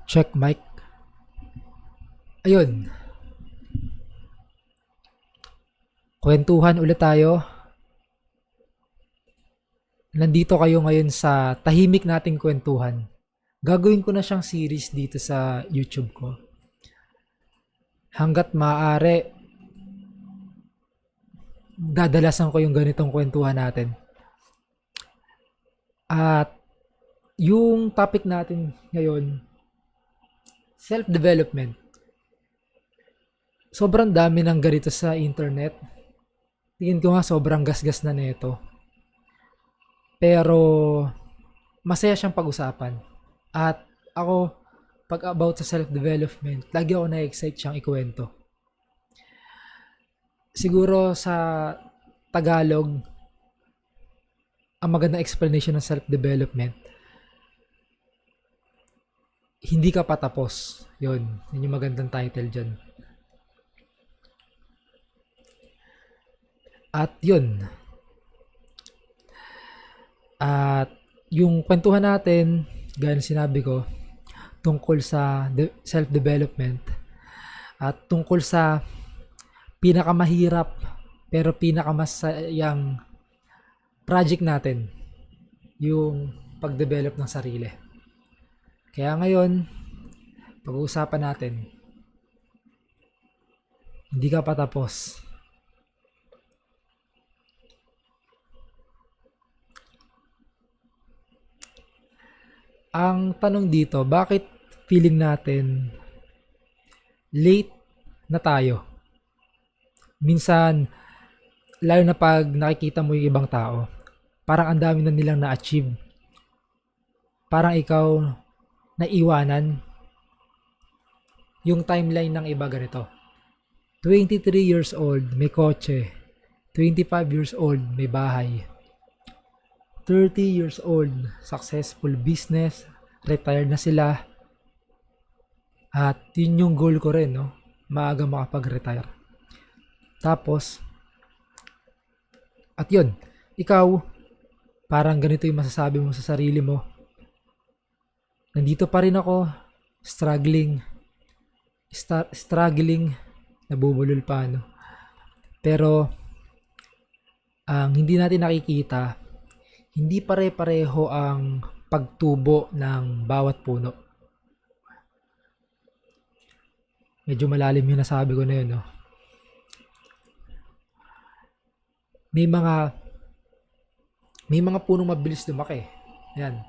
Check mic. Ayun, kwentuhan ulit tayo. Nandito kayo ngayon sa tahimik nating kwentuhan. Gagawin ko na siyang series dito sa YouTube ko. Hanggat maaari, dadalasan ko yung ganitong kwentuhan natin. At yung topic natin ngayon, self-development. Sobrang dami ng ganito sa internet. Tingin ko nga sobrang gasgas na nito. Pero masaya siyang pag-usapan. At ako, pag about sa self-development, lagi ako na-excite siyang ikwento. Siguro sa Tagalog, ang magandang explanation ng self-development, hindi ka patapos. Yun yung magandang title dyan. At yun. At yung kwentuhan natin, gaya ng sinabi ko, tungkol sa self-development at tungkol sa pinakamahirap pero pinakamasayang project natin, yung pag-develop ng sarili. Kaya ngayon, pag-uusapan natin, hindi ka patapos. Ang tanong dito, bakit feeling natin late na tayo? Minsan, lalo na pag nakikita mo yung ibang tao, parang ang dami na nilang na-achieve. Parang ikaw naiwanan. Yung timeline ng iba ganito. 23 years old, may kotse. 25 years old, may bahay. 30 years old, successful business, retired na sila. At yun yung goal ko rin, no? Maaga makapag-retire. Tapos, at yun, ikaw, parang ganito yung masasabi mo sa sarili mo. Nandito pa rin ako, struggling, nabubulol pa, no? Pero, ang hindi natin nakikita, hindi pare-pareho ang pagtubo ng bawat puno. Medyo malalim yung nasabi ko na yun, no? May mga punong mabilis lumaki. Yan.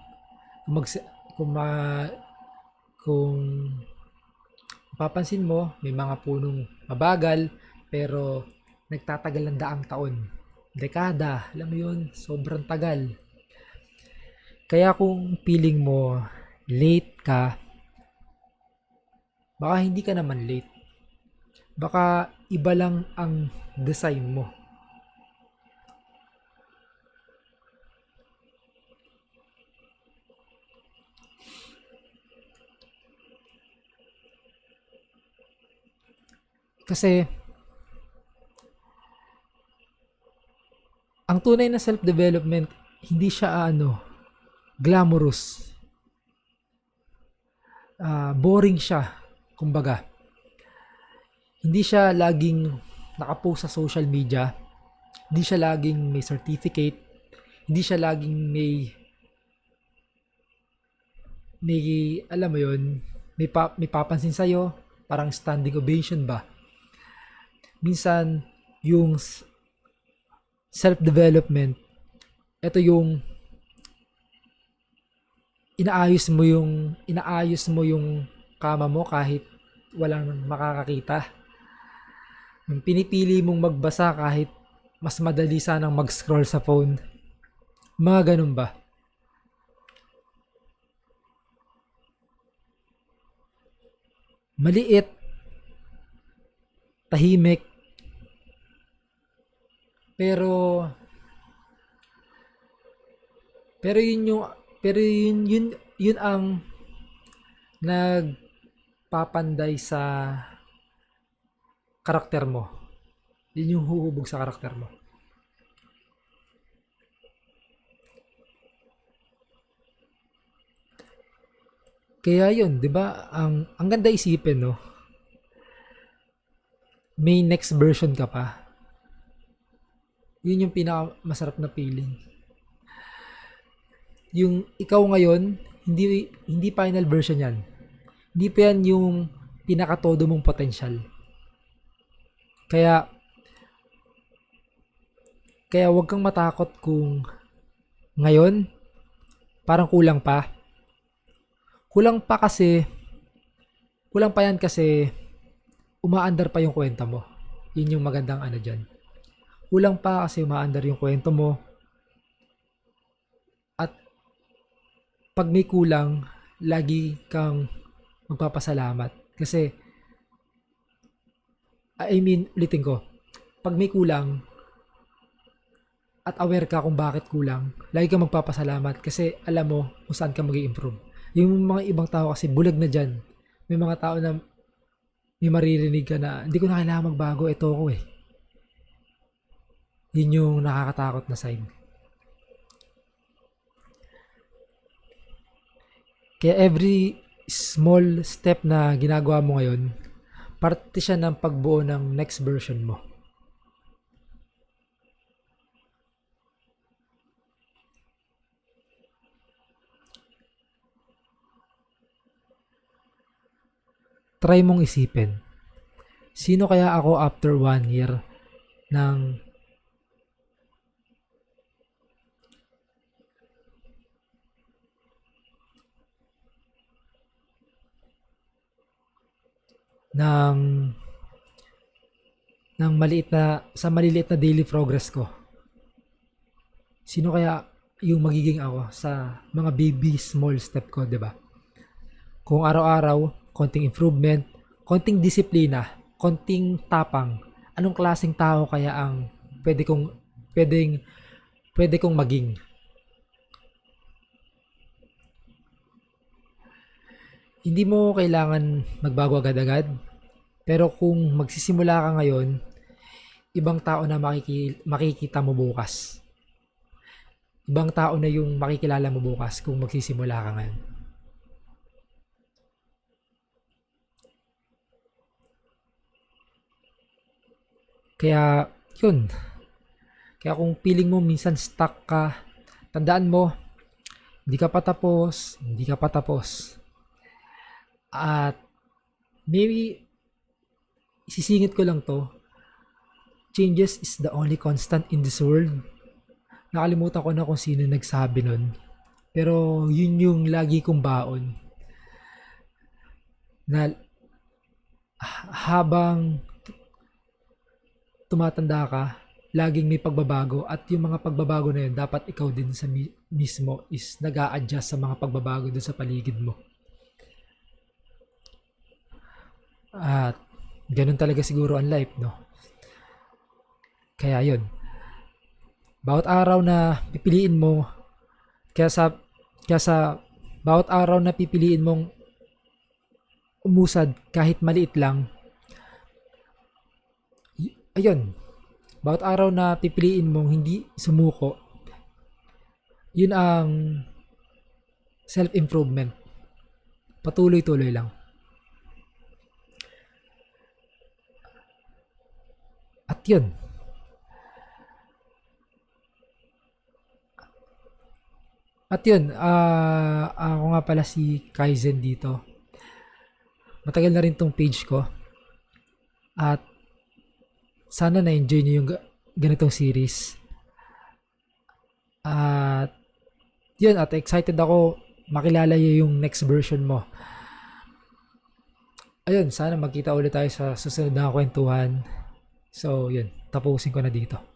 Kung kung mapapansin mo, may mga punong mabagal pero nagtatagal ng daang taon. Dekada, alam mo yun, sobrang tagal. Kaya kung feeling mo late ka, baka hindi ka naman late. Baka iba lang ang design mo. Kasi ang tunay na self-development, hindi siya glamorous. Boring siya, kumbaga. Hindi siya laging nakapost sa social media. Hindi siya laging may certificate. Hindi siya laging may alam mo yun, may papansin sa'yo, parang standing ovation ba. Minsan, yung self-development, ito yung inaayos mo yung kama mo kahit walang makakakita. Yung pinipili mong magbasa kahit mas madali sanang mag-scroll sa phone. Mga ganun ba? Maliit, tahimik, pero pero yun yung pero yun ang nagpapanday sa karakter mo. Yun yung huhubog sa karakter mo. Kaya yun, 'di ba? Ang ganda isipin, no. May next version ka pa. Yun yung pinaka masarap na feeling. Yung ikaw ngayon, hindi final version 'yan. Hindi pa yan yung pinakatodo mong potential. Kaya kaya wag kang matakot kung ngayon parang kulang pa. Kulang pa kasi kulang pa yan kasi umaandar pa yung kwento mo. Yun yung magandang ano diyan. Kulang pa kasi umaandar yung kwento mo at pag may kulang, lagi kang magpapasalamat. Kasi, ulitin ko, pag may kulang at aware ka kung bakit kulang, lagi kang magpapasalamat kasi alam mo kung saan ka mag-i-improve. Yung mga ibang tao kasi bulag na dyan. May mga tao na may maririnig ka na, hindi ko na kailangan magbago, ito ako eh. Yun yung nakakatakot na sign. Kaya every small step na ginagawa mo ngayon, parte siya ng pagbuo ng next version mo. Try mong isipin, sino kaya ako after 1 year ng ng maliliit na daily progress ko. Sino kaya yung magiging ako sa mga baby small step ko, 'di ba? Kung araw-araw, konting improvement, konting disiplina, konting tapang, anong klaseng tao kaya ang pwedeng pwede kong maging? Hindi mo kailangan magbago agad-agad, pero kung magsisimula ka ngayon, ibang tao na makikita mo bukas. Ibang tao na yung makikilala mo bukas kung magsisimula ka ngayon. Kaya, yun. Kaya kung feeling mo minsan stuck ka, tandaan mo, hindi ka pa tapos, hindi ka pa tapos. At maybe isisingit ko lang to, changes is the only constant in this world. Nakalimutan ko na kung sino nagsabi nun. Pero yun yung lagi kong baon. Na habang tumatanda ka, laging may pagbabago at yung mga pagbabago na yun, dapat ikaw din sa mismo is nag-a-adjust sa mga pagbabago dun sa paligid mo. At ganun talaga siguro ang life, no? Kaya yun. Bawat araw na pipiliin mo, kaya sa bawat araw na pipiliin mong umusad kahit maliit lang, ayun, bawat araw na pipiliin mong hindi sumuko, yun ang self-improvement. Patuloy-tuloy lang. At yun. Ako nga pala si Kaizen dito. Matagal na rin tong page ko. At sana na-enjoy nyo yung ganitong series. At yun, at excited ako makilala yung next version mo. Ayun, sana magkita ulit tayo sa susunod na kwentuhan. So, yun, tapusin ko na dito.